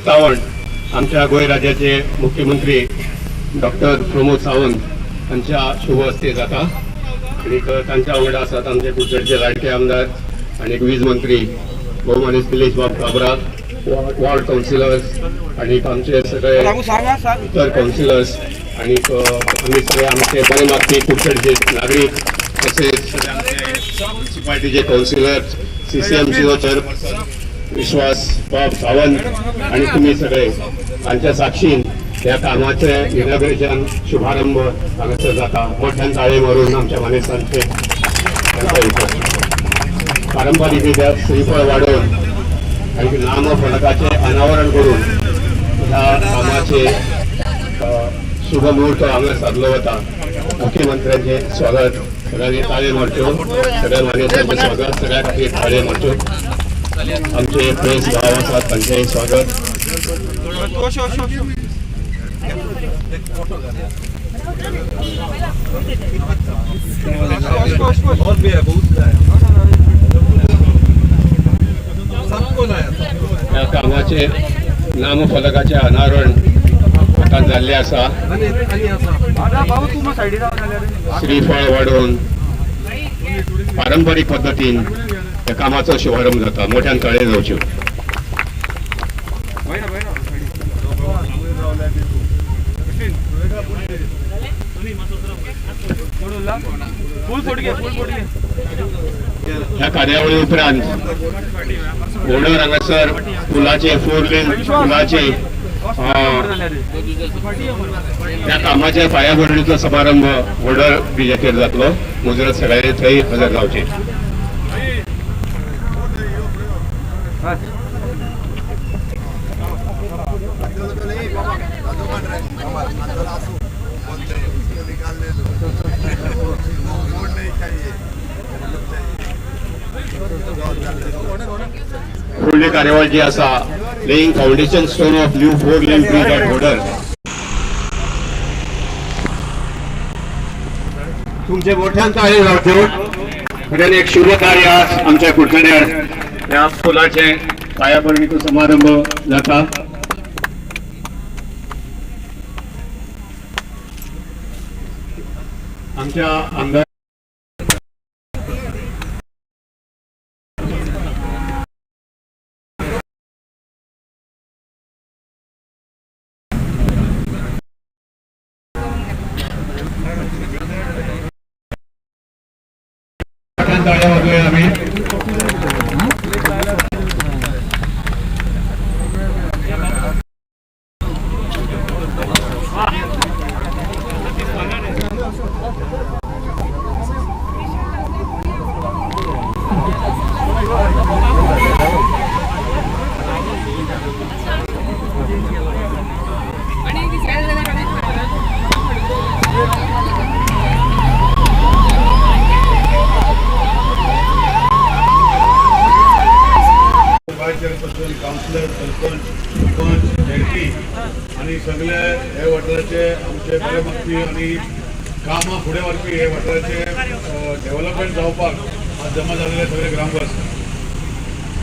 सावंत आमच्या गोंय राज्याचे मुख्यमंत्री डॉक्टर प्रमोद सावंत यांच्या शुभ हस्ते जाता आणि तांच्या वांगडा आसात आमचे कुडचडचे लाडके आमदार आणि वीज मंत्री भौमानी निलेश बाब काबरा, वॉर्ड काउन्सिलर्स आणि आमचे सगळे इतर काउन्सिलर्स आणि आम्ही सगळे आमचे बरे मागचे कुडचडचे नागरिक तसेच सगळे आमचे म्युनिसिपालिटीचे काउन्सिलर CCMCO चेअरपर्सन विश्वास बाब सावंत आणि तुम्ही सगळे तांच्या साक्षीन या कामाचे इनॉग्रेशन शुभारंभ हांगासर जाता. मोठ्यान ताळे मारून आमच्या मानेसांचे पारंपारिकरित्या श्रीफळ वाडोवन आणि नामफलकाचे अनावरण करून ह्या कामाचे शुभ मुहूर्त हांगा साधलो वता. मुख्यमंत्र्यांचे स्वागत, सगळ्यांनी ताळे मारच्यो, सगळ्या मानेसांचे स्वागत, सगळ्या खातीर ताळे मारच्यो. आमचे प्रेस भाव आसात तांचेय स्वागत. या कामाचे नामफलकाचे अनावरण आता जाल्ले आसा. श्रीफळ वाडोवन पारंपारीक पद्दतीन या कामाचो शुभारंभ जाता. मोठ्यान ताळे जावच्यो. ह्या कार्यावळी उपरांत ओडर हांगासर फुलाचे 4 लेन फुलाचे त्या कामाच्या पायाभरणीचो समारंभ ओडर ब्रिजाचेर जातलो. मुजरत सगळे थंय हजर जावचे. फुडली कार्यावळ जी आसा laying foundation stone of new 4 lane bridge at Odar. तुमचे मोठ्यान ताळे जावच्यो. खरें एक शुभ कार्य आमच्या कुडचड्यार या फुलाचे पायाभरणीचो समारंभ जाता. आमच्या आमदार आम्ही काउन्सिलर, सरपंच, झेडपी आणि सगळे हे वाठाराचे आमचे बरे मागपी आणि कामां फुडें व्हरपी हे वाठाराचे डेव्हलपमेंट जावपाक आज जमा जाल्ले सगळे ग्रामवासी.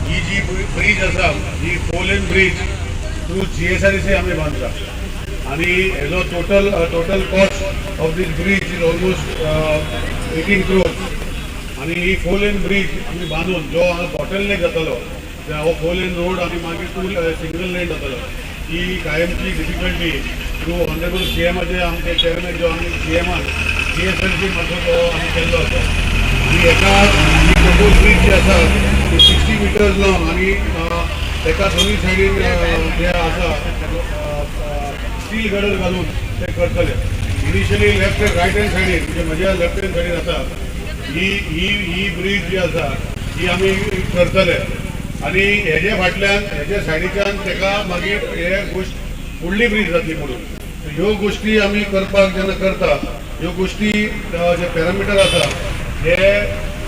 ही जी ब्रिज आसा ही 4 लेन ब्रिज थ्रू GSRTC आमी बांदता आणि हेजो total cost of this bridge is almost 18 crores. आणि ही 4 लेन ब्रिज आमी बांदून जो हांगा बॉटलनेक जातालो हो 4 लेन रोड आणि मागीर सिंगल लेन जातालो ही कायमची डिफिकल्टी थ्रू ऑनरेबल CMचे आमचे चेअरमॅन जो आमी CMान GSRTC मार्फत आमी केल्लो आसा. आणि एका ही टोटल ब्रिज जी आसा ती 60 meters लॉंग आणि एका दोन्ही सायडीन जे आसा स्टील गडर घालून ते करतले. Initially left and right hand सायडीन म्हणजे म्हज्या लेफ्ट हँड सायडीन आसा ही ब्रिज जी आसा ही आमी करतले. आणि हेजे फाटल्यान हेजे सायडीच्यान तेका मागीर हे गोष्ट फुडली ब्रिज जातली म्हणून ह्यो गोष्टी आमी करपाक जेन्ना करता ह्यो गोष्टी जे पॅरामिटर आसा हे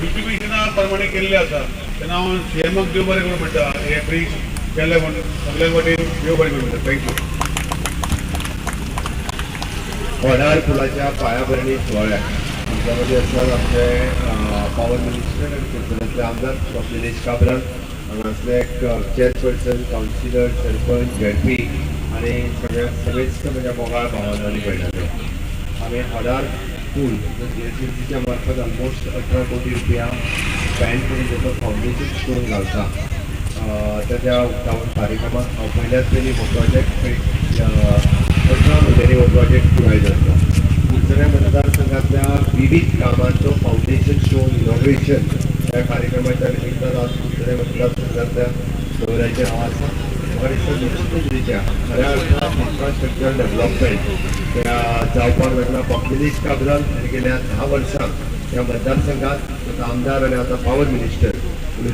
डिस्ट्रिब्युशना प्रमाणे केल्ले आसा तेन्ना हांव CMाक देव बरें करून म्हणटा हे ब्रिज केले म्हणून सगळ्या वाटेन देव बरें करून म्हणटा. थँक्यू. वडार पुलाच्या पायाभरणी सोहळ्यात आमच्यामध्ये असतात आमचे पॉवर मिनिस्टर आणि कुडचड्यातले आमदार निलेश काबरा, हांगासले चेअरपर्सन कावन्सिलर सरपंच झडपी आनी सगळेच म्हणजे मोगाळ भावांनी आनी भयणांनी आम्ही हडार पूल जीएसडीसीच्या मार्फत ऑलमोस्ट 18 कोटी रुपया स्पेंड करून त्याचं फाउंडेशन स्टोन घालता त्याच्या उक्तावण कार्यक्रमात पहिल्याच वेळी हो प्रोजेक्ट 18 म्हयन्यांनी हो प्रोजेक्ट पुराय जाता कुडचड्या मतदारसंघातल्या विविध कामांचो फाउंडेशन स्टोन इनॉग्रेशन या कार्यक्रमाच्या निमित्तान आज कुडचड्या मतदारसंघातल्या शहराचेर हांव आसा खऱ्या अर्थान इन्फ्रास्ट्रक्चर डेव्हलपमेंट जावपाक लागला पॉप्युलिस्ट काबरान गेल्या 10 वर्सां या मतदारसंघात आमदार आणि आता पॉवर मिनिस्टर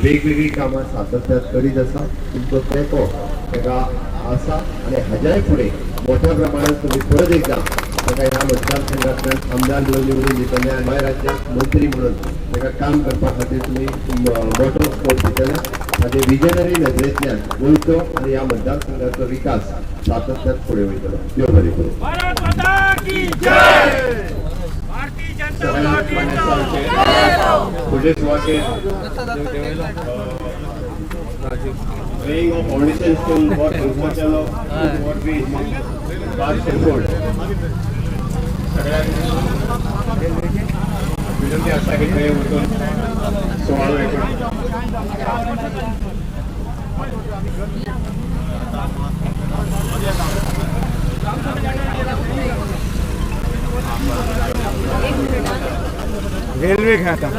वेगवेगळी कामां सातत्यात करीत आसा तुमचो तेंको ताका आसा आनी हाज्याय फुडें मोठ्या प्रमाणात तुम्ही परत एकदा ताका ह्या मतदारसंघातल्यान आमदार म्हणून निवडून दितले आनी गोंय राज्यात मंत्री म्हणून ताका काम करपा खातीर तुमी मोठो स्कोप दितले हाजे विजनरी नदरेंतल्यान गोंयचो आनी ह्या मतदारसंघाचो विकास सातत्यात फुडें वयतलो देव बरें करूं. फुडले सुवातेर laying of foundation stone for construction of what we Park Road. विनंती आसा की थंय वचून सुवाळो रेलवे खाता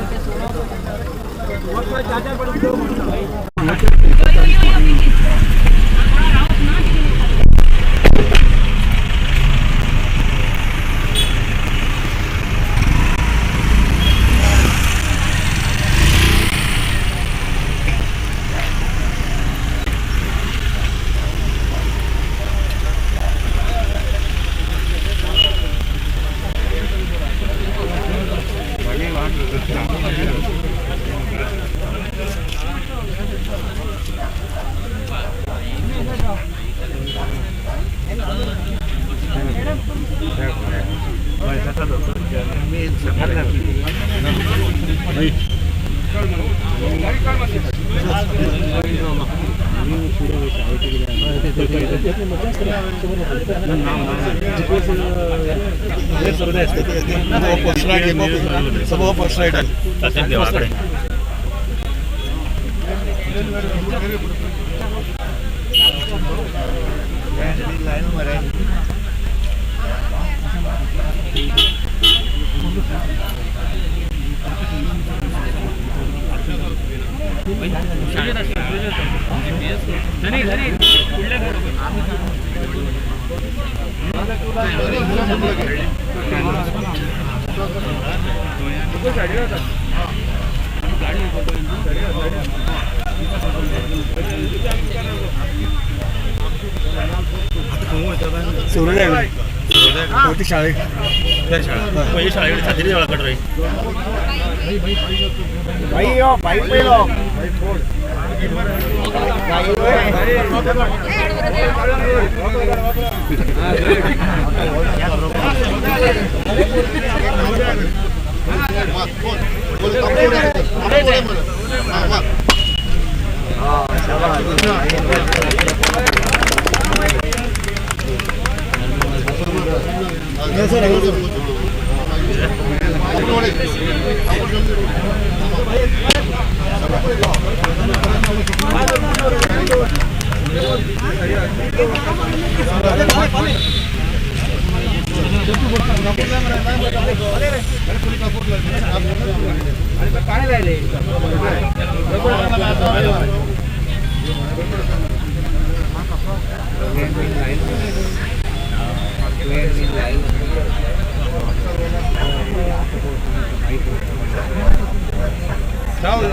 मोठी शाळे पहिली शाळेकडे छात्री जवळ कट रही भाई यो भाई पहिलो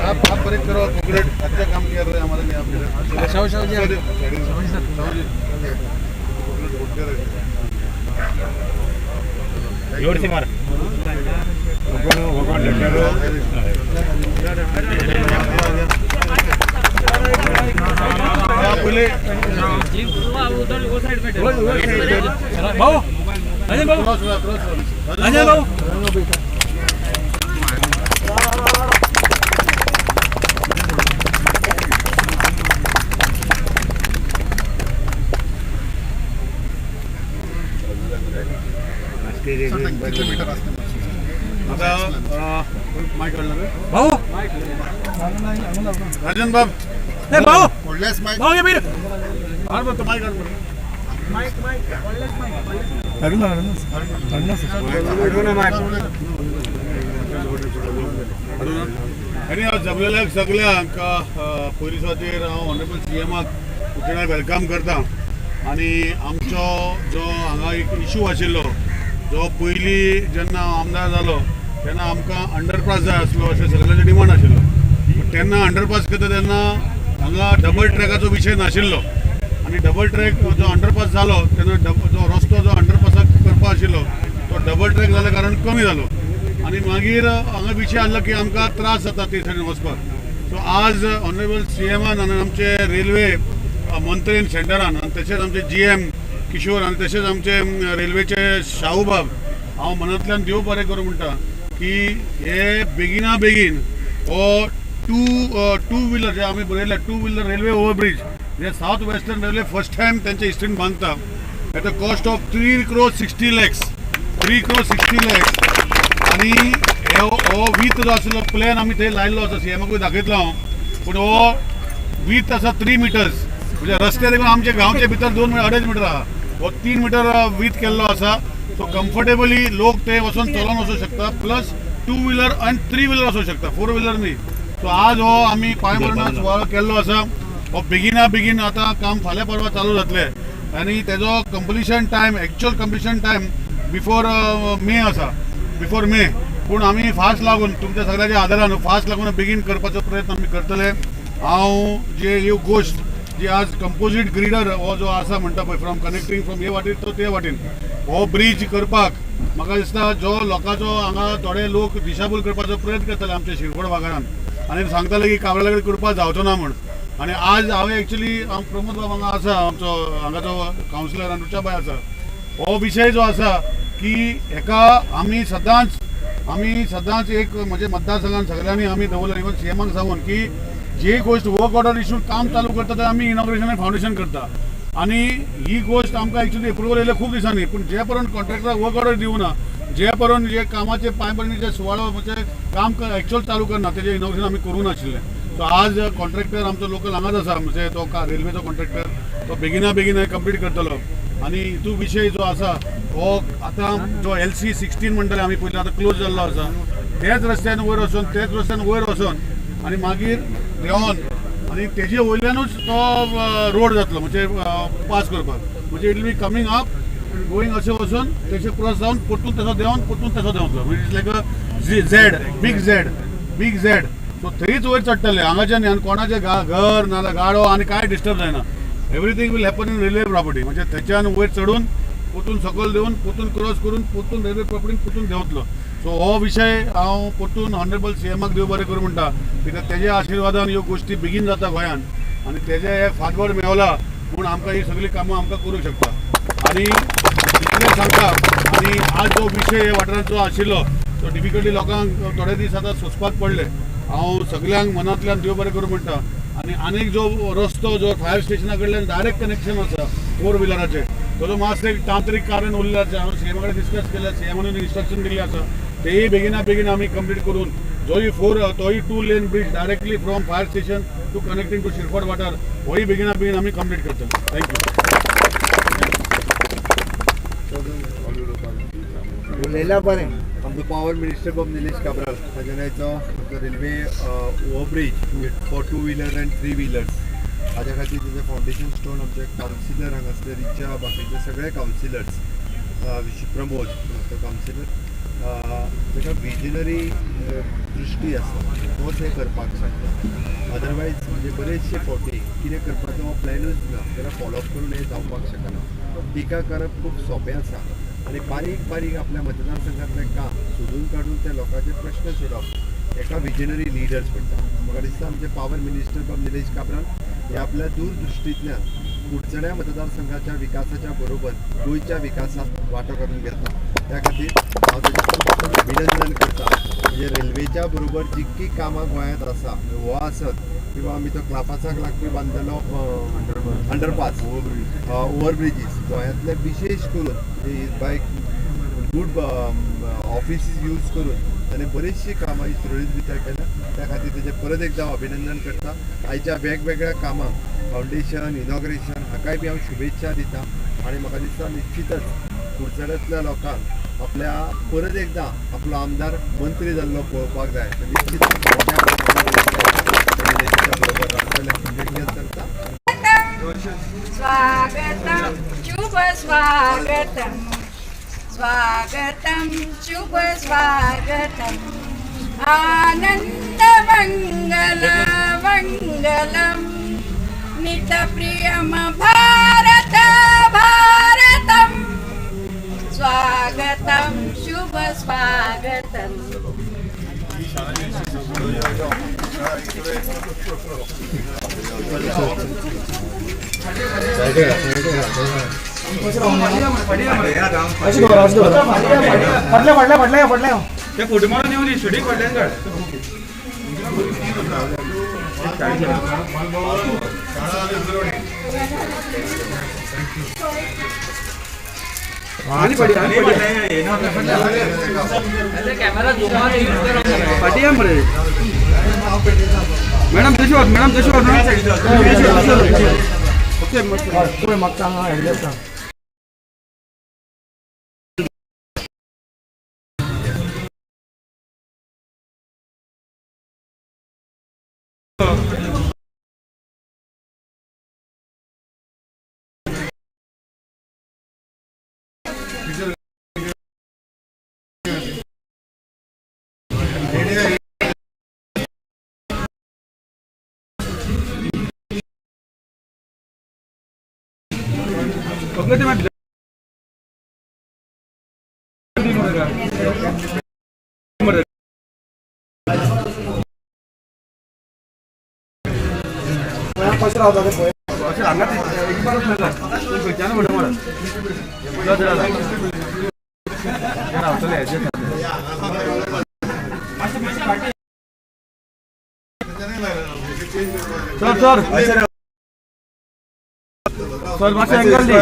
आप करेक्ट करो ग्रेट अच्छा काम कर रहे हैं हमारे लिए आप शाह जी जोर से मार भाऊ अजय भाऊ किलोमीटर असते आता माईक काढणार आहे? भाऊ राजन बाब ए भाऊ कोल्ह्यास माहिती भाऊ ये बीर काढ बरं, माईक काढ बरं. आणि आज जमलेल्या सगळ्यांक पोलीस खातीर हांव ऑनरेबल CMाक उठण्याक वेलकम करता. आणि आमचो जो हांगा एक इशू आशिल्लो, जो पयलीं जेन्ना हांव आमदार जालो तेन्ना आमकां अंडरपास जाय आसलो अशें सगळ्यांचो डिमांड आशिल्लो. पूण तेन्ना अंडरपास करता तेन्ना हांगा डबल ट्रॅकाचो विशय नाशिल्लो. आणि डबल ट्रॅक जो अंडरपास जालो तेन्ना जो रस्तो जो अंडरपासाक करपा आशिल्लो तो डबल ट्रॅक जाल्या कारण कमी जालो. आणि मागीर हांगा विशय आसलो की आमकां त्रास जाता ते सायडीन वचपाक. सो आज ऑनरेबल CMान आनी आमचे रेल्वे मंत्रीन सेंटरान आनी तशेंच आमचे GM किशोर आनी तशेंच आमचे रेल्वेचे शाहूबाब हांव मनांतल्यान देव बरें करूं म्हणटा की हे बेगिना बेगीन हो टू व्हिलर जे आमी बरयल्या टू व्हिलर रेल्वे ओवरब्रिज जे south western railway first time त्यांच्या हिस्ट्रीन बांदता at the cost of 3 crore 60 lakhs. आणि हो वीथ जो आशिल्लो प्लॅन आमी थंय लायल्लो आसा CMाकूय दाखयतलो हांव. पूण हो वीथ आसा 3 meters म्हणजे रस्ते देखून आमच्या गांवचे भितर 2-2.5 मीटर आहा. हो 3 मीटर वीथ केल्लो आसा. सो कम्फर्टेबली लोक ते वचून चलोन वचूं शकता. प्लस 2 व्हिलर आणि 3 व्हिलर वचूं शकता, 4 व्हिलर न्ही. सो आज हो आमी पांयभरणा सुवाळो केल्लो आसा. हो बेगिना बेगीन आतां काम फाल्यां परवा चालू जातलें आनी तेजो completion time actual completion time before May. पूण आमी फास्ट लागून तुमच्या सगळ्याच्या आदारान फास्ट लागून बेगीन करपाचो प्रयत्न आमी करतले. हांव जे ह्यो गोश्ट जी आज कंपोजीट ग्रिडर हो जो आसा म्हणटा पळय फ्रॉम कनेक्टिंग फ्रॉम हे वाटेन तो ते वाटेन हो ब्रिज करपाक म्हाका दिसता जो लोकांचो हांगा थोडे लोक दिशाभूल करपाचो प्रयत्न करतले आमच्या शिरकोड वाठारांत आनी सांगताले की कावळ्या कडेन करपाक जावचो ना म्हण. आनी आज हांवें एक्चुली प्रमोद बाब हांगा आसा आमचो हांगाचो कावन्सिलर आनी रुचाबाई आसा. हो विशय जो आसा की हेका आमी सदांच एक म्हणजे मतदारसंघात सगळ्यांनी आमी दवरला इवन CMाक सांगून की जे गोष्ट वर्क ऑर्डर इशून काम चालू करता ते आमी इनॉग्रेशन आनी फावंडेशन करता. आणि ही गोष्ट आमकां एक्चुअली अप्रुवल येयले खूब दिसांनी. पूण जे पर्यंत कॉन्ट्रॅक्टराक वर्क ऑर्डर दिवना, जे पर्यंत जे कामाचे पांयभरणीचे सुवाळो म्हणजे काम एक्चुअल चालू करना तेजें इनॉग्रेशन आमी करूं नाशिल्लें. सो आज कॉन्ट्रॅक्टर आमचो लोकल हांगाच आसा म्हणजे तो रेल्वेचो कॉन्ट्रॅक्टर तो बेगिना बेगीन कंप्लीट करतलो. आनी हितू विशय जो आसा हो आतां जो LC 16 म्हणटाले आमी पयलीं आतां क्लोज जाल्लो आसा तेच रस्त्यान वयर वचोन आनी मागीर देंवोन आनी तेजे वयल्यानूच तो रोड जातलो म्हणजे पास करपाक. म्हणजे it will be coming up going अशें वचून तेचे क्रॉस जावन परतून तसो देंवन परतून तसो देंवतलो. म्हणजे it's like a big Z. So थंयच वयर चडटले हांगाच्यान आनी कोणाचें घर नाजाल्यार गाडो आनी कांय डिस्टर्ब जायना. Everything will happen in railway property. म्हणजे थंयच्यान वयर चडून परतून सकयल देऊन परतून क्रॉस करून परतून रेल्वे प्रॉपर्टीन परतून देंवतलो. सो हो विशय हांव परतून ऑनरेबल CMाक देव बरें करूं म्हणटा कित्याक तेज्या आशिर्वादान ह्यो गोश्टी बेगीन जाता गोंयांत आनी तेजे एक फाटबळ मेवला म्हूण आमकां ही सगळीं कामां आमकां करूंक शकता. आनी इतलें सांगता. आनी आज जो विशय ह्या वाठारांत जो आशिल्लो तो डिफिकल्टी लोकांक थोडे दीस आतां सोंसपाक पडले. हांव सगळ्यांक मनांतल्यान देव बरें करूं म्हणटा. आनी आनीक जो रस्तो जो फायर स्टेशना कडल्यान डायरेक्ट कनेक्शन आसा 4 व्हिलराचें तो मातसो एक तांत्रीक कारण उरलें आसा. हांव CMा कडेन डिस्कस केलें. CMान इन्स्ट्रक्शन दिल्लें आसा तेही बेगिना बेगीन आमी कंप्लीट करून तोही 2 lane bridge directly from fire station to connecting to Shirkod वाठार होय बेगिना बेगीन आमी कंप्लीट करतले. थँक्यू. आमचो पावर मिनिस्टर बाब निलेश काब्राल ताच्या railway overbridge for 2 wheeler and 3 wheelers हाज्या खातीर तेजे फावंडेशन स्टोन आमचे कावन्सिलर हांगासले रिचा बाकीचे सगळे कावन्सिलर्स प्रमोद कावन्सिलर ताका विजनरी दृश्टी आसा तोच हे करपाक शकता. अदरवायज म्हणजे बरेचशे फावटी कितें करपाचो हो प्लॅनूच ना जाल्यार फॉलोअप करून हे जावपाक शकना. टिका करप खूब सोंपें आसा आनी बारीक आपल्या मतदारसंघातले काम सोदून काडून त्या लोकांचे प्रश्न सोडवप एका विजनरी लिडर्स म्हणटा. म्हाका दिसता आमचे पावर मिनिस्टर बाब निलेश काब्राल हे आपल्या दूरदृश्टींतल्यान कुडचड्या मतदारसंघाच्या विकासाच्या बरोबर गोंयच्या विकासात वांटो करून घेता. त्या खातीर हांव तेजें अभिनंदन करता. म्हणजे रेल्वेच्या बरोबर जितकी कामां गोंयांत आसा हो आसत किंवा आमी तो क्लापासाक लागपी बांदलेलो अंडरपास ओवरब्रिजीस गोंयांतले विशेश करून बाय गूड ऑफिसीस यूज करून ताणें बरीचशी कामां ही सुरळीत रित्या केल्या. त्या खातीर तेजें परत एकदां हांव अभिनंदन करता. आयच्या वेगवेगळ्या कामां फावंडेशन इनॉग्रेशन हाकाय बी हांव शुभेच्छा दिता आनी म्हाका दिसता निश्चितच कुडचड्यांतल्या लोकांक आपल्या परत एकदां आपलो आमदार मंत्री जाल्लो पळोवपाक जाय. निश्चितच कंग्रेच्युलेशन करता. स्वागतम शुभ स्वागतम स्वागतम शुभ स्वागतम आनंद मंगल मंगलम नित प्रियम भारत भारतम स्वागतम शुभ स्वागतम. त्या फोटो मारून येऊन शूटिंग पडल्यान काढ. मॅडम जशी मॅडम जशी ओके मग सर मागच्या अँगल दे.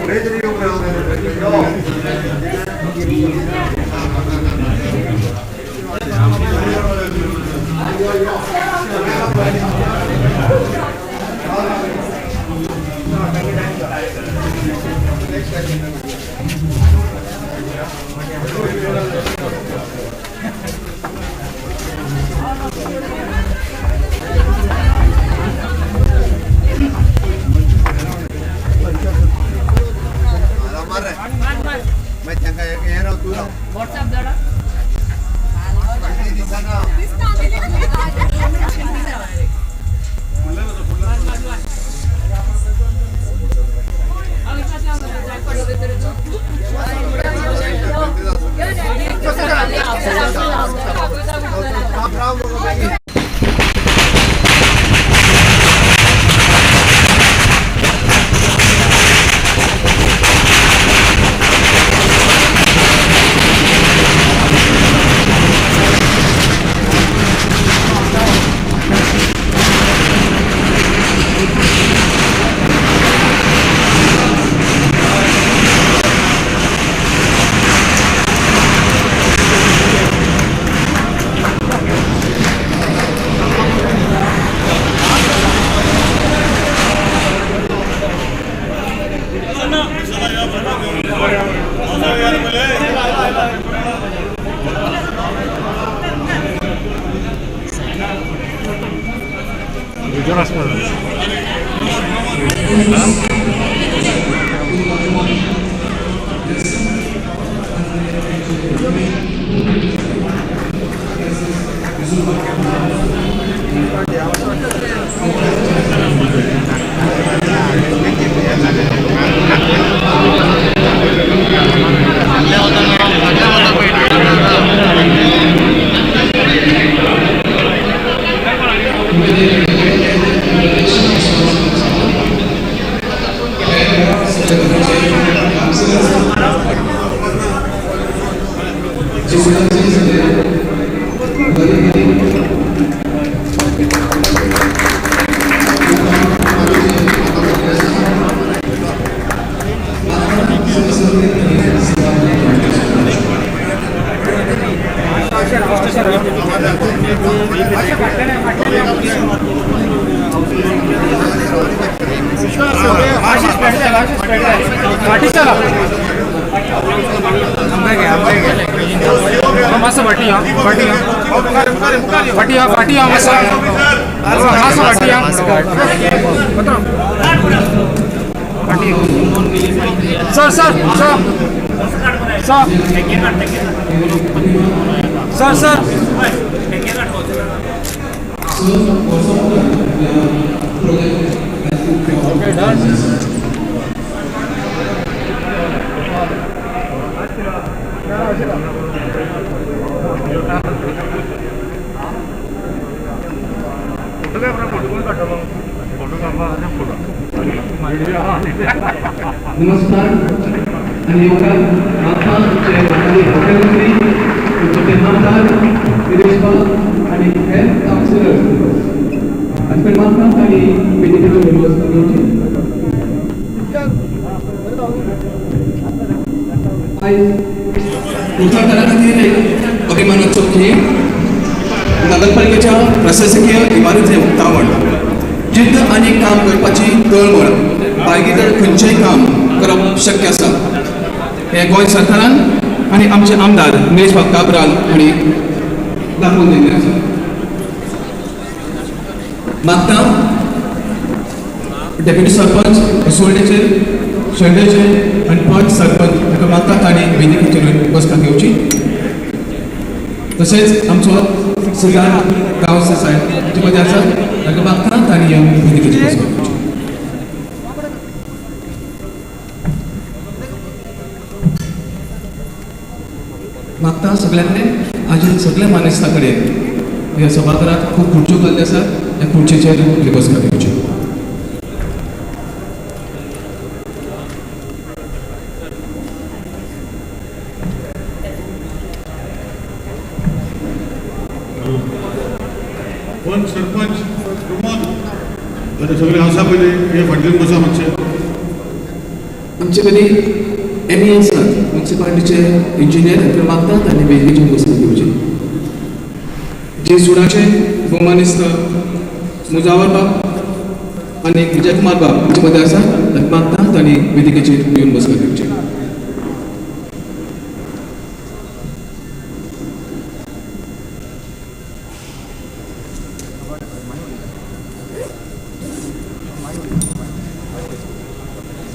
पुढे तरी येऊन मैं त्यांना हे राव तू राव व्हॉट्सअप दाडा किती दिवसांना मस्त पाटिया मस्त पाटिया sir sir sir sir okay done नमस्कार आणि एवढा महाराष्ट्राचे माननीय मुख्यमंत्री उपमुख्यमंत्री आमदार विदेशपाल आणि हेल्थ काउन्सिलर अजमेर माता आणि वेदिकेवर व्यवस्था करूची आयज उद्घाटना खातीर अभिमानाचो खेळ नगरपालिकेच्या प्रशासकीय इमारतीचे उक्तावण जिद्द आनी काम करपाची तळमळ बाळगीत खंयचेंय काम करप शक्य आसा हे गोंय सरकारान आनी आमचे आमदार निलेश काब्राल हांणी दाखोवन दिल्लें आसा मागता डेप्युटी सरपंच सोल्डेचे शेंडेचे आनी पंच सरपंच ताका मागता तांणी वेदिकेचेर बसका घेवची तशेंच आमचो सगळ्या गांव सोसायटी मध्ये आसा ताका मागता तांणी ह्या वेदिकेचेर बसका घेवची मागता सगळ्यांनी आजी सगळ्या मानेस्ता कडेन ह्या सभाघरात खूब खुर्च्यो घाल्ल्यो आसात त्या खुर्चेचेर ही बसका घेवची पंच सरपंच प्रमोद जाल्यार सगळे आसा पळय हे फाटल्यान बसा मातशे. आमचे कडेन MES म्युन्सिपालिटीचे इंजिनियर हांकां मागतात आनी वेगळीचे बसतात दिवचे जे सुडाचे भौमानिस्त मुजावर बाब आनी विजय कुमार बाब हांचे मदें आसा तांकां मागतात आनी वेदिकेचेर येवन बसतात दिवचे.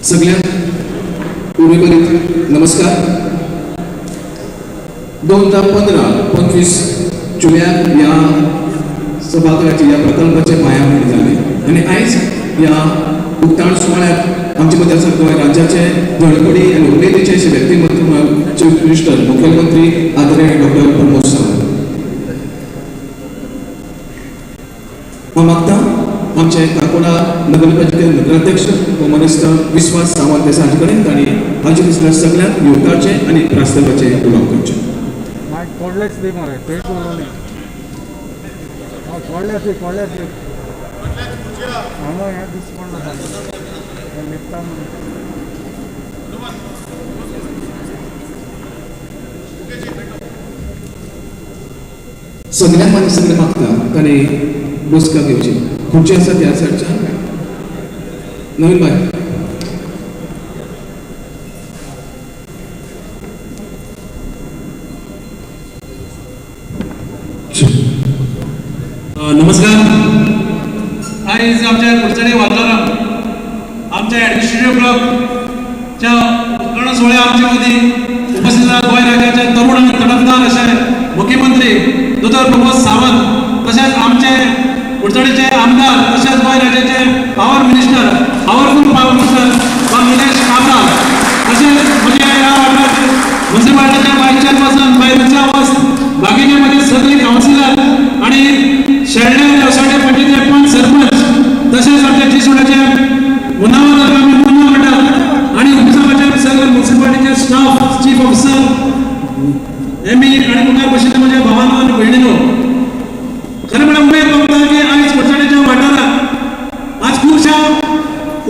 सगळ्यांक उर्मिपरीत नमस्कार. 2015-25 जुलयाक ह्या सभागृहाचे ह्या प्रकल्पाचे पायाभरणी जाले आनी आयज ह्या उक्तावण सुवाळ्याक आमचे मदीं आसा गोंय राज्याचे धडपडी आनी उमेदीचे अशे व्यक्तिमत्व चीफ मिनिस्टर मुख्यमंत्री आदरणीय डॉक्टर प्रमोद सावंत. हांव मागतां आमचे काकोडा नगरपालिकेचे नगराध्यक्ष भौमानिस्त विश्वास सावंत हे हाजे कडेन तांणी हाजे दिसल्यार सगळ्यांक येवपाचे आनी प्रास्तावाचे उलोवप करचे. माइक पडलेच दी मरे पेट बोलवली पडलेच दी हांगा हे दिसपडलो लिफ्टा सगळ्यांक आनी सगळे मागता तांणी बसका घेवची. खुर्ची आसा त्या सायडच्या नवीन बाय नमस्कार. आयज आमच्या कुडचडे वाठारांत आमच्या एडमिनिस्ट्रेटिव्ह ब्लॉकच्या उद्घाटन सुवाळ्या आमचे मदीं उपस्थित आसात गोंय राज्याचे तरुण आनी तडफदार असे मुख्यमंत्री दोतोर प्रमोद सावंत तशेंच आमचे कुडचडेचे आमदार तशेंच गोंय राज्याचे power minister powerful power minister Nilesh Cabral तशेंच म्हज्या ह्या वाठाराचे म्युन्सिपालिटीचे वायस चेअरपर्सन बाय रुचा वस्त बागेच्यामध्ये सगळी कावन्सिलर आणि शेळणे लोसाडे पंचायतीचे पंच सरपंच तसेच आमच्या चिसोडाचे मुनावर मुन्ना मंडळ आणि उपसभाचे सगळे म्युन्सिपालिटीचे स्टाफ चीफ ऑफिसर एमई आणि मुखार बशिल्ले म्हज्या भावांनो आनी भयणींनो, खरें म्हळ्यार उमेद भोगता की आयज कुडचड्याच्या वाठारांत आज खुबशा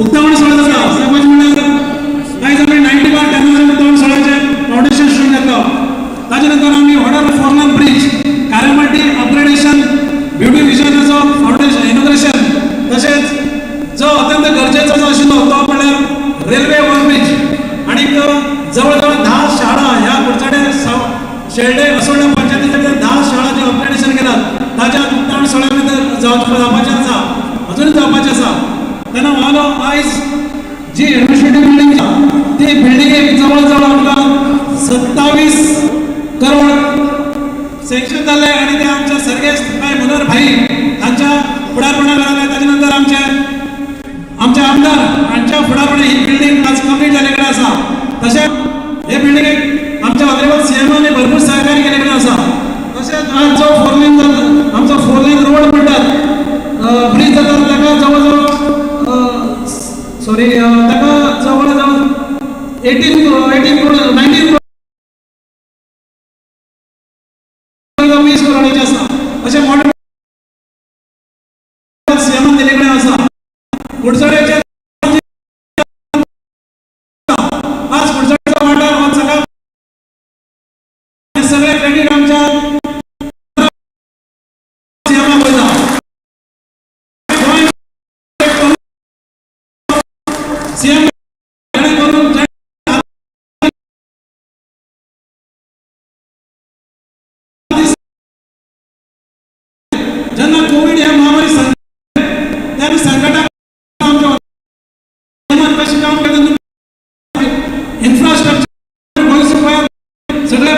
उक्तावण सुवाळो जाता. सपोज म्हळ्यार आयज आमी 91 टेक्नॉलॉजी उक्तावण सुवाळ्याचे फावंडेशन स्टोन घेतलो. ताचे नंतर आमी ऑर्डर फोरलान ब्रिज कारेमाटी अपग्रेडेशन ब्युटिफिकेशनाचो फावंडेशन इनॉग्रेशन तशेंच जो अत्यंत गरजेचो जो आशिल्लो तो म्हळ्यार रेल्वे ओव्हरब्रिज आणि जवळ जवळ 10 शाळा ह्या कुडचडे शेळडे असोळ्या पंचायतीचे 10 शाळांचे अपग्रेडेशन केलात. ताच्या उक्तावण सुवाळ्या भितर जावपाचें आसा अजूनय जावपाचें आसा. तेन्ना हांव आयज जी एडमिनिस्ट्रेटिव्ह बिल्डींग आसा ती बिल्डिंगेक जवळ जवळ आमकां 27 करोड सँक्शन जाले आणि ते आमच्या सर्गेस्त भाई मनोहर भाई हांच्या फुडारपणान जाले. ताचे नंतर आमचे आमदार हांच्या फुडारपणान ही बिल्डींग आज कंप्लीट जाले कडेन आसा. तशेंच हे बिल्डिंगेक आमच्या ऑनरेबल सीएमानी भरपूर सहकार्य केले कडेन आसा. तशेंच आज जो आमचो फोर लेन रोड म्हणटात ब्रिज जाता ताका जवळ जवळ ताका जवळ जवळ 19 करोड 20 करोडाचे आसा. अशें मोठे सीएमान दिले कडेन आसा. कुडचड्याचे आज कुडचड्याचो वाठार हो सगळ्या सगळे क्रेडिट आमच्या सीएमाक वयता. सीएम जेन्ना कोविड ह्या महामारी त्या संकटाक कशें काम करता इन्फ्रास्ट्रक्चर सगळे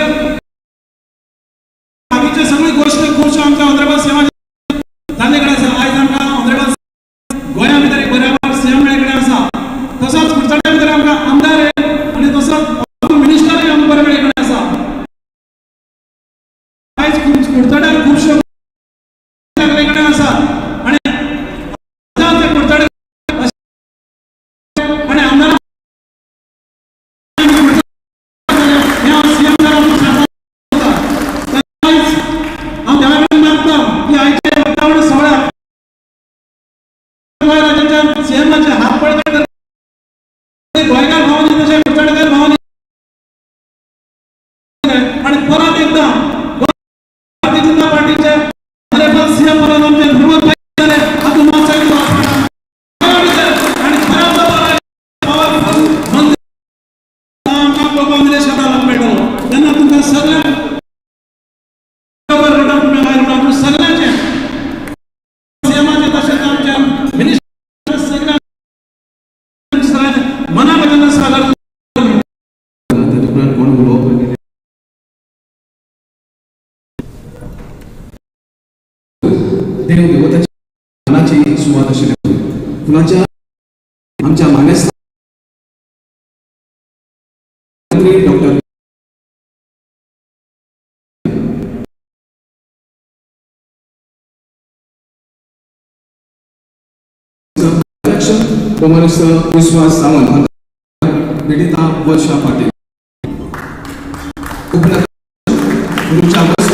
बाकीचे सगळे गोष्टी खुबश्यो आमच्या ऑनरेबल सीएम जाल्ले कडेन आसा. आयज आमकां ऑनरेबल गोंया भितर एक बऱ्यापैकी सीएम मेळ्ळे कडेन आसा. तसोच कुडचड्या भितर आमकां आमदार आनी तसोच मिनिस्टरूय आमकां बरे मेळ्ळे कडेन आसा. आयज कुडचड्याक खुबश्यो आसा आणि कुडचडे आणि आमदार हांव देवा कडेन मागता की आयज फुलांच्या आमच्या मानेस्थ डॉक्टर कॉमर्स विश्वास सावंत पीडिता वर्षा पाटील गुरुच्या बस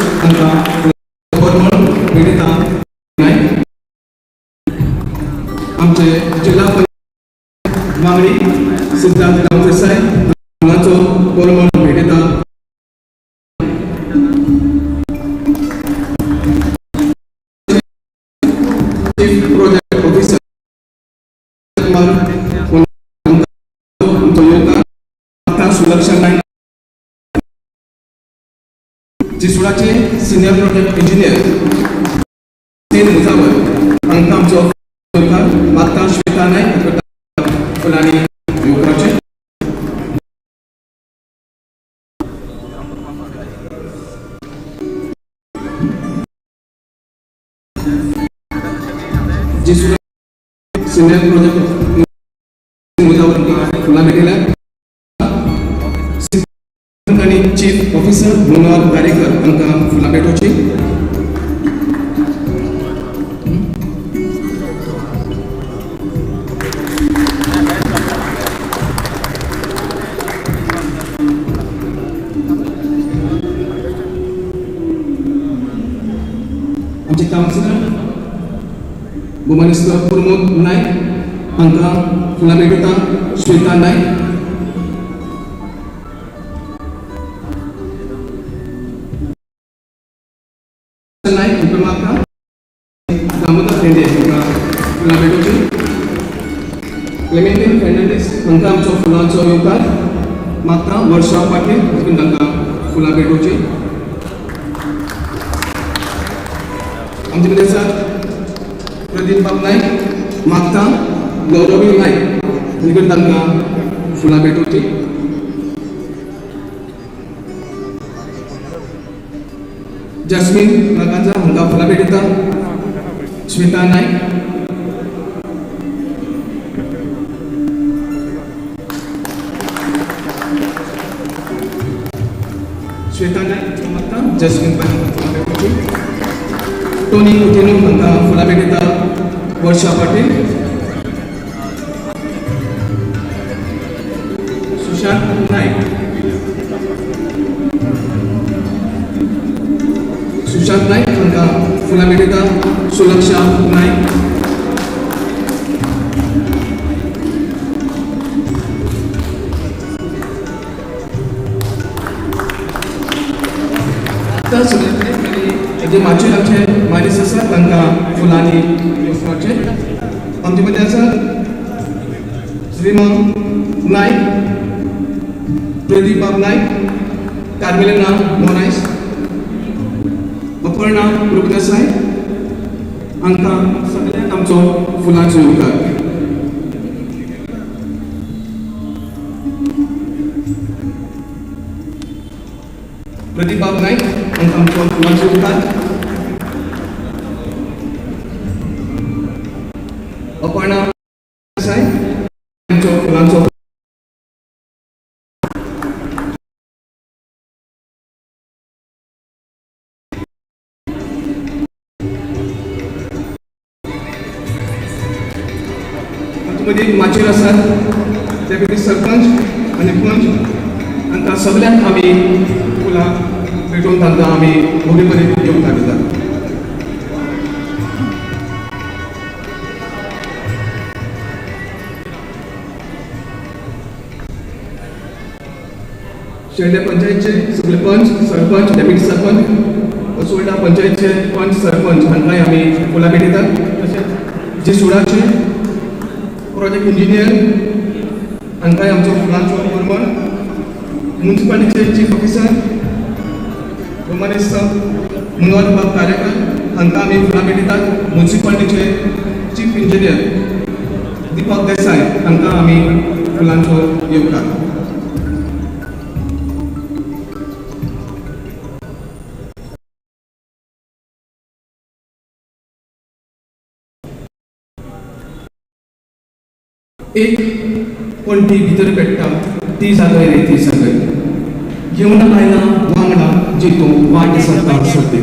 पीडिता नाईक आमचे जिल्हा पंचायत वांगडी सिद्धार्थ गावदेसाय फुलांचो कोरमल पीडिता chief project officer Sulaksha Naik चिसुडाचे सिनियर प्रोजेक्ट इंजिनियर मुजावर तांकां आमचो माता श्वेता नाईक फुलांनी येवपाचे चिसुडा सिनियर प्रोजेक्ट मुजावर फुलां भेटल्या आणि चीफ ऑफिसर मनोहर गारेकर आमकां फुलां भेटोवची आमचे काउन्सिलर भुवनेश्वर प्रमोद नाईक हांकां फुलां भेटयता श्वेता नाईक नाईक उपमाता दामोदर पेंडे हांकां फुलां भेटोवची क्लेमेंटीन फेर्नांडीस हांकां आमचो फुलांचो येवकार माता वर्षा पाटील तांकां फुलां भेटोवची आमचे कडेन आसात प्रदीप बाब नाईक माता गौरवी नाईक देखून तांकां फुलां भेटोवची जस्मीन नागांजा हांकां फुलां भेटयता श्वेता नाईक श्वेता नाईक माता जस्मीन फुलां भेटोवची टोनी कुटिनो हांकां फुलां भेटयता वर्षा पाटील सुशांत नाईक सुशांत नाईक हांकां फुलां भेटयता सुलक्षा नाईक जे मागचे आमचे मानीस आसात तांकां फुलांनी येवपाचे आमचे मदीं आसात श्रीमान नाईक प्रदीप बाब नाईक कार्मेलिना मोरायस अपर्णा रुपदेसाय हांकां सगळ्यांक आमचो फुलांचो येवकार प्रदीप बाब नाईक हांकां आमचो फुलांचो येवकार अपर्णा रुपदेसाय हांचो फुलांचो मदीं माचेर आसात ते खातीर सरपंच आनी पंच तांकां सगळ्यांक आमी फुलां भेटोवन तांकां आमी बरे बरे येवकार दितात शेल्डे पंचायतचे सगळे पंच सरपंच डेप्युटी सरपंच असोल्डा पंचायतचे पंच सरपंच हांकांय आमी फुलां भेटयतात तशेंच जिसुडाचे प्रोजेक्ट इंजिनियर हांकांय आमचो फुलांचो कोरमल म्युनिसिपालिटीचे चीफ ऑफिसर मनोहर बाब गारेकर हांकां आमी फुलां भेटयतात म्युनिसिपालिटीचे चीफ इंजिनियर दीपक देसाय हांकां आमी फुलांचो येवकार एक पणटी भितर पेट्टा ती जागय रे ती जागय घेऊन आयला वांगडा जितो वाट सरता सोडते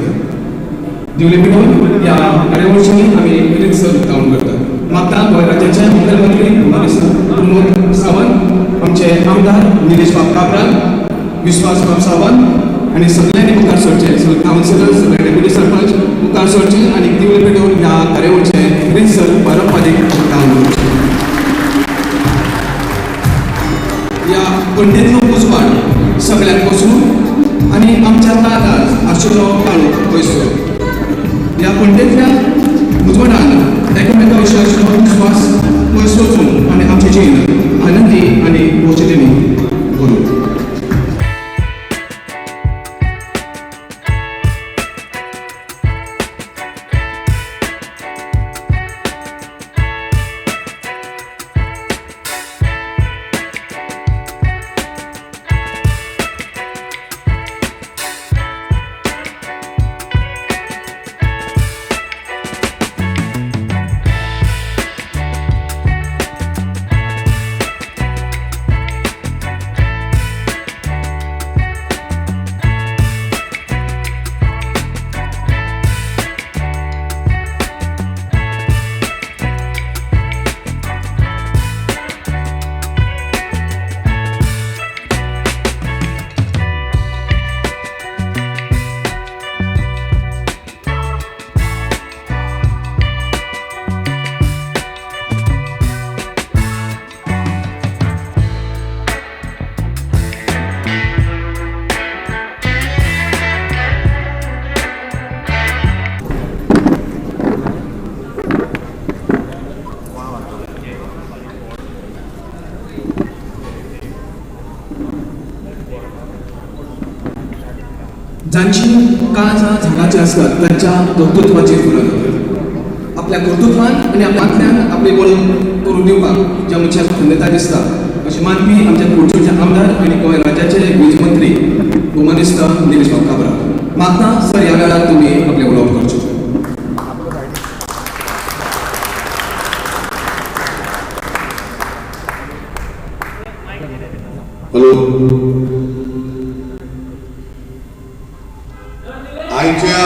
दिवले मिळून या कार्यावळीची आम्ही रितसर उक्तावण करतात माता गोंय राज्याचे मुख्यमंत्री प्रमोद सावंत आमचे आमदार निलेश बाब काब्राल विश्वास बाब सावंत आणि सगळ्यांनी मुखार सरचे सगळे काउन्सिलर सगळे डेप्युटी सरपंच मुखार सरचे आणि दिवले मिळून ह्या कार्यावळीचे रितसर पारंपरिक उक्तावण करचे या पंडितलो पुजपाट सगळ्यांक बसून आणि आमच्या ताटार आशिल्लो काळो पयसो या पंडितल्या उजवाडान एकामेका विशीं आशिल्लो विश्वास पयस वचून आनी आमचें जीण आनंदी आनी पॉझिटिव्ह करूं जांची काळजां झाडाची आसतात त्यांच्या कर्तृत्वाची फुलां जातात आपल्या कर्तृत्वान आनी आपल्या हातल्यान आपली वळख करून दिवपाक ज्या मनशाक धन्यता दिसता अशें मानपी आमच्या पोरचेचे आमदार आनी गोंय राज्याचे वीज मंत्री भोवमानिस्त निलेश बाब काब्राल मागता सर ह्या वेळार तुमी आपले उलोवप करचें हॅलो आयच्या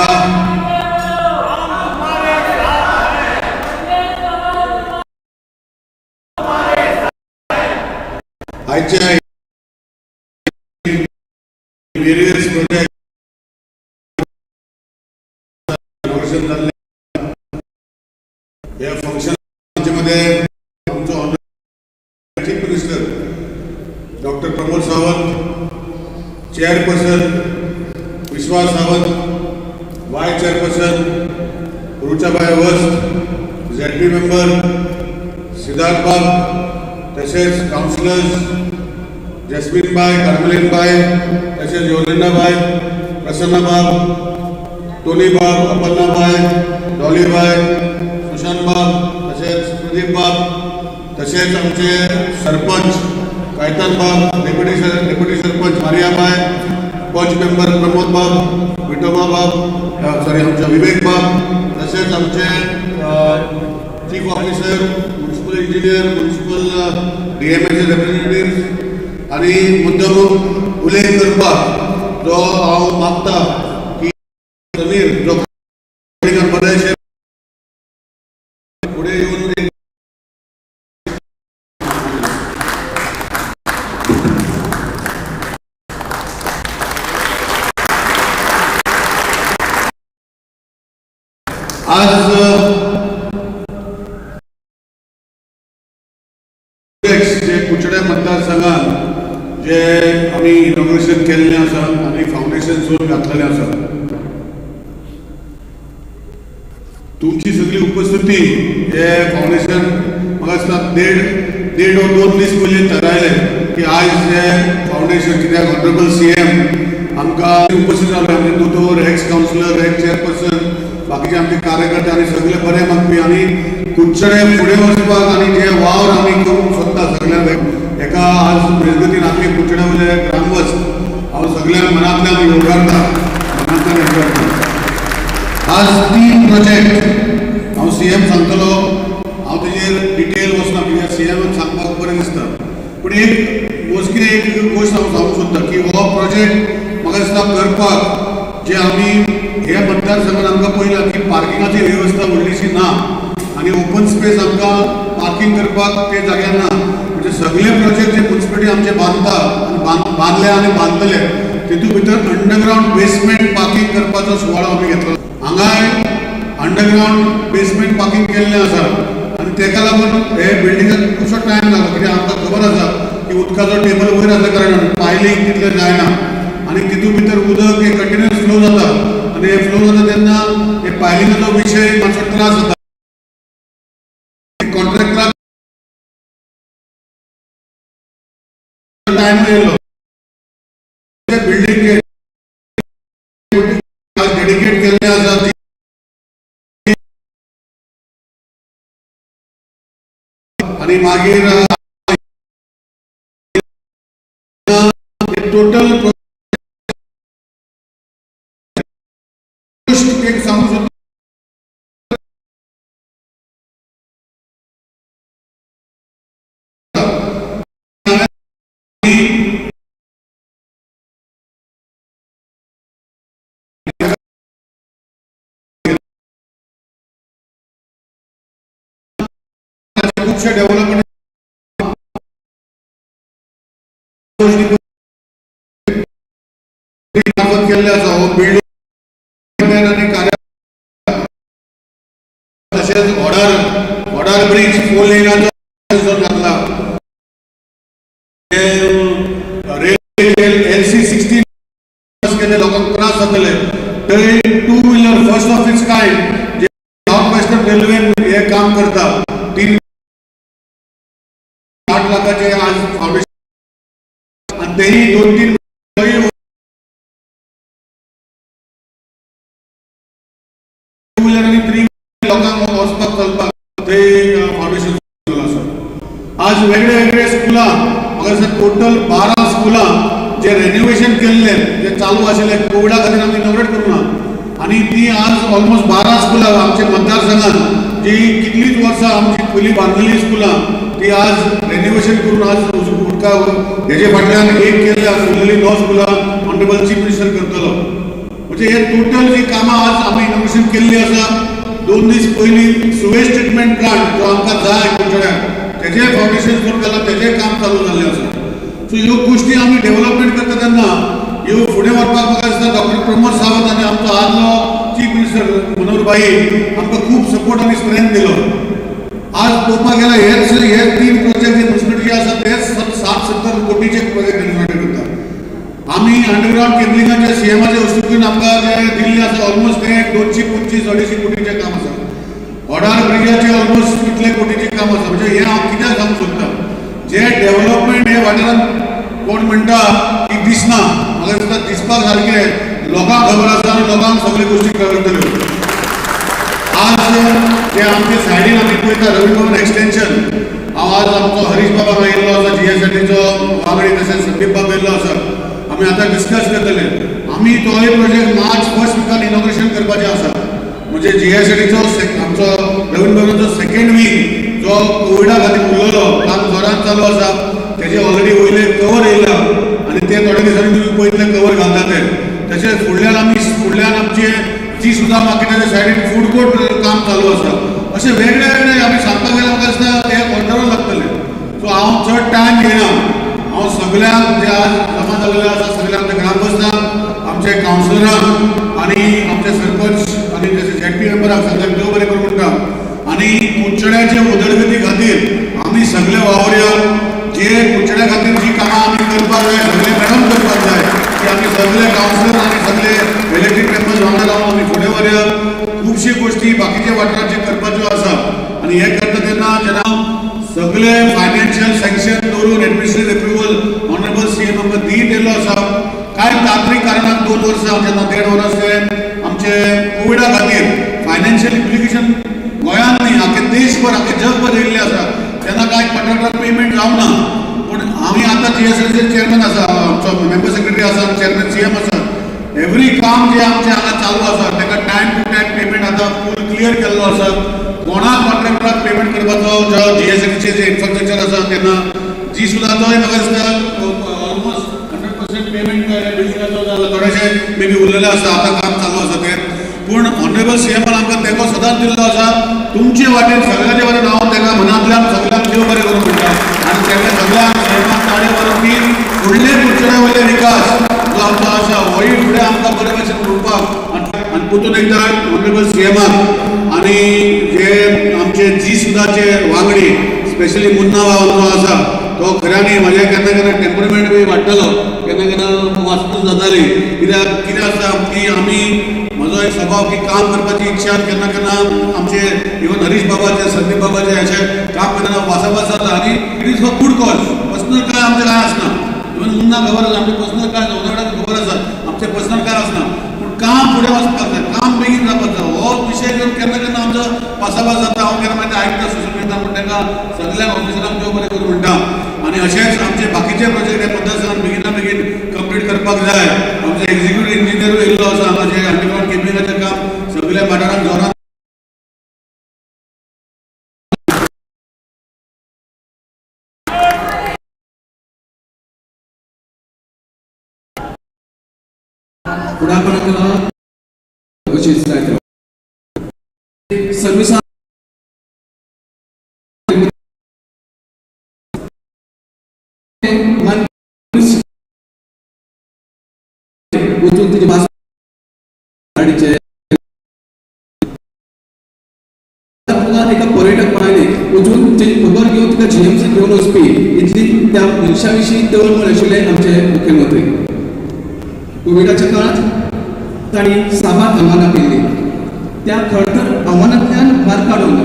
वेरियस प्रोजेक्ट या फंक्शन मध्ये आमचो honourable chief minister doctor Pramod Sawant chairperson Vishwas Sawant vice chairperson Ruchabai वस्त ZP मेंबर सिद्धार्थ बाब तसेच काउन्सिलर्स जस्मिन बाय कार्मेलिन बाय तसेच योलिंदा बाय प्रसन्ना बाब टोनी बाब अपर्णा बाय डॉली बाय सुशांत बाब तसेच प्रदीप बाब तसेच आमचे sarpanch Caitan bab deputy sarpanch Maria bai panch member Pramod bab Vithoba bab sorry आमचे विवेक बाब तसेच आमचे chief officer municipal engineer municipal DMAचे representative आणि मुद्दम उल्लेख करपाक जो हांव मागता की समीर जो बरेचशे फुडें येवन आज जे कुचड्या मतदारसंघात जे आम्ही इनॉग्रेशन केल्लें आसा आनी फाउंडेशन सुरू घातलेलें आसा तुमची सगळी उपस्थिती हे फाउंडेशन म्हाका दिसता देड वा 2 दीस पयलीं थारायलें की आयज हे फाउंडेशन कित्याक ऑनरेबल CM आमकां उपस्थित जालो आमचे दोतोर एक्स काउन्सिलर एक्स चेअरपर्सन बाकीचे आमचे कार्यकर्ते आनी सगळे बरे मागपी आनी कुडचडे फुडें वचपाक आनी जे वावर आमी करूंक सोदता सगळ्यांक एका आज मेजगतीन आमचे कुडचडे वयले ग्रामवस्त हांव सगळ्यांक मनांतल्यान योगारता आज 3 प्रोजेक्ट हांव CM सांगतलो हांव तेजेर डिटेल वचना कित्याक CM सांगपाक एक मोजकी एक गोष्ट हांव सांगूंक सोदता की हो प्रोजेक्ट म्हाका दिसता करपाक जे आमी हे मतदारसंघात आमकां पयला की पार्किंगाची वेवस्था व्हडलीशी ना आनी ओपन स्पेस आमकां पार्किंग करपाक ते जाग्यार ना म्हणजे सगळे प्रोजेक्ट जे म्युन्सिपालिटी आमचे बांदता आनी बांदले आनी बांदतले तितून भितर अंडरग्राउंड बेसमेंट पार्किंग करपाचो सुवाळो आमी घेतलो हांगाय अंडरग्राउंड बेसमेंट पार्किंग केल्लें आसा आनी तेका लागून हे बिल्डिंगाक खुबसो टायम लागलो कित्याक आमकां खबर आसा की उदकाचो टेबल वयर आसल्या कारणान पायलींग तितलें जायना आनी तितून भितर उदक हे कंटिन्युअस फ्लो जाता आनी हे फ्लो जाता तेन्ना हे पायलिंगाचो विशय मातसो त्रास जाता कॉन्ट्रॅक्टराक टायम येयलो बिल्डिंग डेडिकेट केल्ले आसा आनी मागीर टोटल एक सांगू सोदता खुबशे डेव्हलपमेंट केल्ले आसा हो बिल्डिंग आनी कार्य तशेंच ऑर्डर ब्रिज 4 लेनाचो जो जातला रेल्वे LC 16 केले लोकांक त्रास जातले थंय 2 wheeler first of its kind जे नॉर्थ वेस्टर्न रेल्वेन हे काम करता 3 लाखाचे आज फाउंडेशन आणि तेही 2-3 लोकांक वचपाक चलपाक ते फाउंडेशन केलं आसा आज वेगळे वेगळे स्कुलां म्हाका दिसता टोटल 12 स्कुलां जे रेनोवेशन केल्ले जे चालू आशिल्ले कोविडा खातीर आमी इनॉग्रेट करूना आनी ती आज ऑलमोस्ट 12 स्कुलां आमच्या मतदारसंघात जी कितलीच वर्सां आमची पयलीं बांदलेली स्कुलां ती आज रेनोवेशन करून आज उदका हेजे फाटल्यान एक केल्ले उरलेली 9 स्कुलां ऑनरेबल चीफ मिनिस्टर करतलो म्हणजे हे टोटल जी कामां आज आमी इनॉग्रेशन केल्ली आसा 2 दीस पयलीं सुवेज ट्रिटमेंट प्लांट जो आमकां जाय कुंचड्याक तेजे फाउंडेशन करून केला तेजे काम चालू जाल्लें आसा सो ह्यो गोश्टी आमी डेव्हलपमेंट करता तेन्ना ह्यो फुडें व्हरपाक म्हाका दिसता डॉक्टर प्रमोद सावंत आनी आमचो आदलो चीफ मिनिस्टर मनोहर भाई आमकां खूब सपोर्ट आनी स्ट्रेंथ दिलो आज पळोवपाक गेल्यार हे 3 प्रोजेक्ट जे म्युन्सिपालिटी आसा ते 60-70 कोटीचे प्रोजेक्ट डेव्हलपमेंट करता आमी अंडरग्राउंड केबलिंगाचे सीएमाचे वस्तूंतल्यान आमकां जे दिल्ली आसा ऑलमोस्ट ते 225-250 कोटीचें काम आसा ऑर्डर ब्रिजाचे ऑलमोस्ट कितले कोटीचें काम आसा म्हणजे हे हांव कित्याक सांगूंक सोदता जे डेव्हलपमेंट हे वाठारांत कोण म्हणटा की दिसना म्हाका दिसता दिसपाक सारकें लोकांक खबर आसा आनी लोकांक सगळे गोश्टी कळटल्यो आज जे आमचे सायडीन आमी पळयता रवी भवन एक्सटेंशन हांव आज आमचो हरीश बाबा आयिल्लो आसा GSTचो वांगडी तशेंच संदीप बाब येयल्लो आसा आमी आतां डिस्कस करतले आमी तोय प्रोजेक्ट मार्च फर्स्ट विकान इनॉग्रेशन करपाचें आसा म्हणजे GSTचो आमचो रवी भवनाचो सेकंड वीक जो कोविडा खातीर उरलेलो काम जोरान चालू आसा तेजे ऑलरेडी वयले कवर येयला आनी ते थोडे दिसांनी तुमी पळयतले कवर घालता ते तशेंच फुडल्यान आमचे जी सुद्दां मार्केटाच्या सायडीन फूड कोर्ट काम चालू आसा अशें वेगळे वेगळे आमी सांगपाक गेल्यार म्हाका दिसता हे वर्सां लागतले सो हांव चड टायम घेयना हांव सगळ्यांक जे आज जमा जाल्ले आसा सगळ्या आमच्या ग्रामपंचायत आमचे कावन्सिलरांक आनी आमचे सरपंच आनी जशे ZP मेंबराक सगळ्यांक देव बरें करूं म्हणटा आनी कुंचड्याचे उदरगती खातीर आमी सगळे वावरया जे कुंचड्या खातीर जी कामां आमी करपाक जाय सगळे मॅडम करपाक जाय की आमी सगळे कावन्सिलर आनी सगळे इलेक्टेड मेंबर्स वांगडा रावन आमी फुडें व्हरया खुबशी गोश्टी बाकीच्या वाठारांचे करपाच्यो आसा आनी हे करता जेन्ना सगळे फायनान्शियल सँक्शन दवरून एडमिनिस्ट्रेटिव्ह एप्रुवल ऑनरेबल CM आमकां दीत येयल्लो आसा कांय तांत्रीक कारणाक 2 वर्सां जेन्ना 1.5 वर्स ते आमचे कोविडा खातीर फायनान्शियल इम्प्लिकेशन गोंयांत न्ही आख्खे देशभर आख्खे जगभर येयल्ले आसा तेन्ना कांय कॉन्ट्रॅक्टर पेमेंट जावना पूण आमी आतां GSTचे चेअरमॅन आसा आमचो मेंबर सेक्रेटरी आसा चेअरमॅन CM आसा एवरी काम जे आमचे हांगा चालू आसा ताका टायम टू टायम पेमेंट आतां फूल क्लियर केल्लो आसा कोणाक कॉन्ट्रॅक्टराक पेमेंट करपाचो जो GSTचे जे इन्फ्रास्ट्रक्चर आसा तेन्ना जी सुद्धा तोय म्हाका दिसता ऑलमोस्ट 100% पेमेंट बिल्डिंगाचो जालो थोडेशे मे बी उरलेले आसा आतां काम चालू आसा ते पूण ऑनरेबल सीएमान आमकां तेको सदांच दिल्लो आसा तुमचे वाटेन सगळ्याचे वाटेन हांव ताका मनांतल्यान सगळ्यांक देव बरें करूं म्हणटा आनी ताका सगळ्यांक सीएमान ताळयो मारून की फुडले कुडचड्या वयले विकास जो आमचो आसा होय फुडें आमकां बरे भशेन उरपाक आनी परतून एकदा ऑनरेबल सीएमाक आनी जे आमचे जी सुदाचे वांगडी स्पेशली मुन्ना बाब जो आसा तो खऱ्यांनी म्हाजे केन्ना केन्ना टेम्परमेंट बी वाडटलो केन्ना केन्ना वाचतूच जाताली कित्याक कितें आसा की आमी म्हजो एक स्वभाव की काम करपाची इच्छा केन्ना केन्ना आमचे इवन हरीश बाबाचे संदीप बाबाचे अशें काम केन्ना वासाभास जाता आनी it is for good cause personal काय आमचें काय आसना इवन मुन्ना खबर आसा आमचे पर्सनल काय नवनाडाक खबर आसा आमचे पर्सनल काय आसना पूण काम फुडें वचपाक जाय काम बेगीन जावपाक जाय हो विशय घेवन केन्ना केन्ना आमचो वासाभास जाता हांव केन्ना मागीर आयकता सोशल मिडिया पूण तांकां सगळ्या ऑफिसरांक देव बरें करूं म्हणटा आनी अशेंच आमचे बाकीचे प्रोजेक्ट हे पद्दतीन बेगिना बेगीन कंप्लीट करपाक जाय आमचो एक्झिक्युटीव इंजिनियर येयल्लो आसा हांगा जे अंडरग्रावंड केबलिंगाचें काम सगळ्या वाठारांत जोरान फुडारपणां केलो अशीच जाय सर्विसां वचून तुजे भास एका पर्यटक पळयले वचून तेजी खबर घेवन तुका जीएमसी घेवन वचपी इतली त्या मनशा विशीं तळमळ आशिल्ले आमचे मुख्यमंत्री कोविडाच्या काळात तांणी साबार आव्हानां केल्ली त्या खडतर आव्हानांतल्यान मार्ग काडून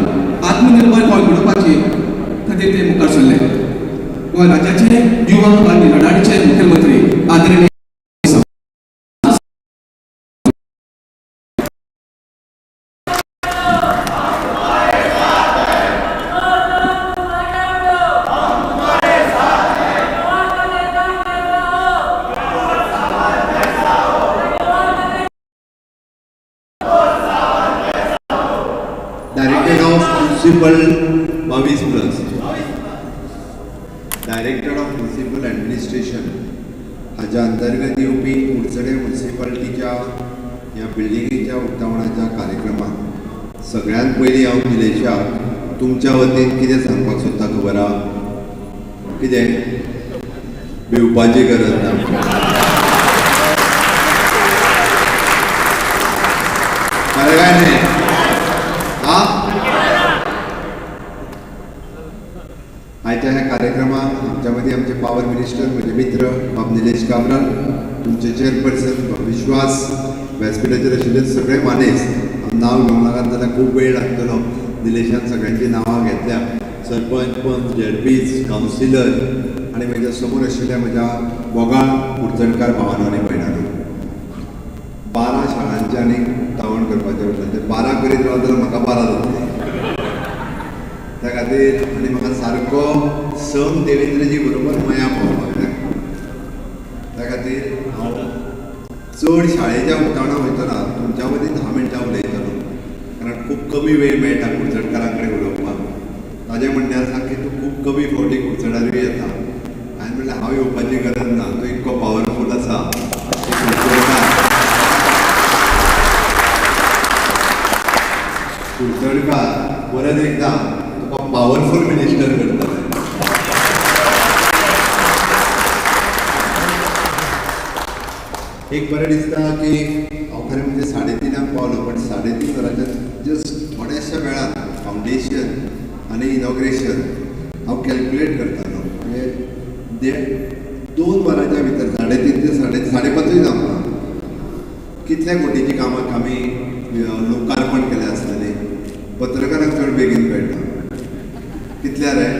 आत्मनिर्भर गोंय घडोवपाचे खातीर ते मुखार सरले गोंय राज्याचे युवा आनी लडाडीचे मुख्यमंत्री आदरणीय director of municipal 22+ director of municipal administration हाच्या अंतर्गत येवपी कुडचडे म्युनिसिपालिटीच्या ह्या बिल्डिंगेच्या उक्तावणाच्या कार्यक्रमाक सगळ्यांत पयलीं हांव निलेशाक तुमच्या वतीन कितें सांगपाक सोदता खबर आहा कितें भिवपाची गरज ना खरें काय न्ही आयच्या ह्या कार्यक्रमात आमच्या मदीं आमचे पावर मिनिस्टर म्हजे मित्र बाब निलेश काब्राल तुमचे चेअरपर्सन विश्वास व्यासपीठाचेर आशिल्ले सगळे मानेस नांव घेवंक लागत जाल्यार खूब वेळ लागतलो निलेशान सगळ्यांची नांवां घेतल्या सरपंच पंच झेडपीज कावन्सिलर आनी म्हज्या समोर आशिल्ल्या म्हज्या बोगाळ कुडचडकार भावांनो आनी भयणांनो 12 शाळांचे आनी उक्तावण करपाचें वयतलें ते 12 करीत रावत जाल्यार म्हाका 12 जातले त्या खातीर आनी म्हाका सारको सम देवेंद्रजी बरोबर मया पावपाक जाय त्या खातीर हांव चड शाळेच्या उक्तावणाक वयतना तुमच्या मदीं 10 मिनटां उलयतलो कारण खूब कमी वेळ मेळटा कुडचडकारां कडेन उलोवपाक ताजें म्हणणें आसा की तूं खूब कमी फावटी कुडचडारूय येता हांवें म्हणलें हांव येवपाची गरज ना तूं इतको पावरफूल आसा कुडचडकार परत एकदा तुका पावरफूल मिनिस्टर करता एक बरें दिसता की हांव खरें म्हणजे 3:30 पावलो बट 3:30 वरांच्या जस्ट थोड्याशा वेळान फावंडेशन आनी इनॉग्रेशन हांव कॅल्क्युलेट करतालो म्हणजे 2 वरांच्या भितर 3:30 ते 5:30 जावं कितल्या कोटीची कामां आमी लोकार्पण केलें आसतलें पत्रकारांक चड बेगीन मेळटा कितल्या रे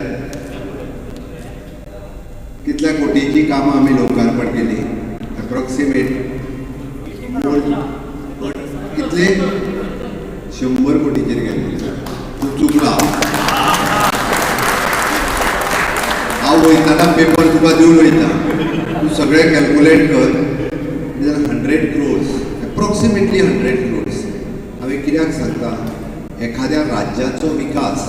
कितल्या कोटीची कामां आमी लोकार्पण केली एप्रॉक्सिमेट कितले 100 कोटीचेर गेले तूं चुकला हांव वयताना पेपर तुका दिवन वयता तूं सगळें कॅल्क्युलेट कर जाल्यार 100 crores एप्रॉक्सिमेटली 100 crores हांवें कित्याक सांगता एखाद्या राज्याचो विकास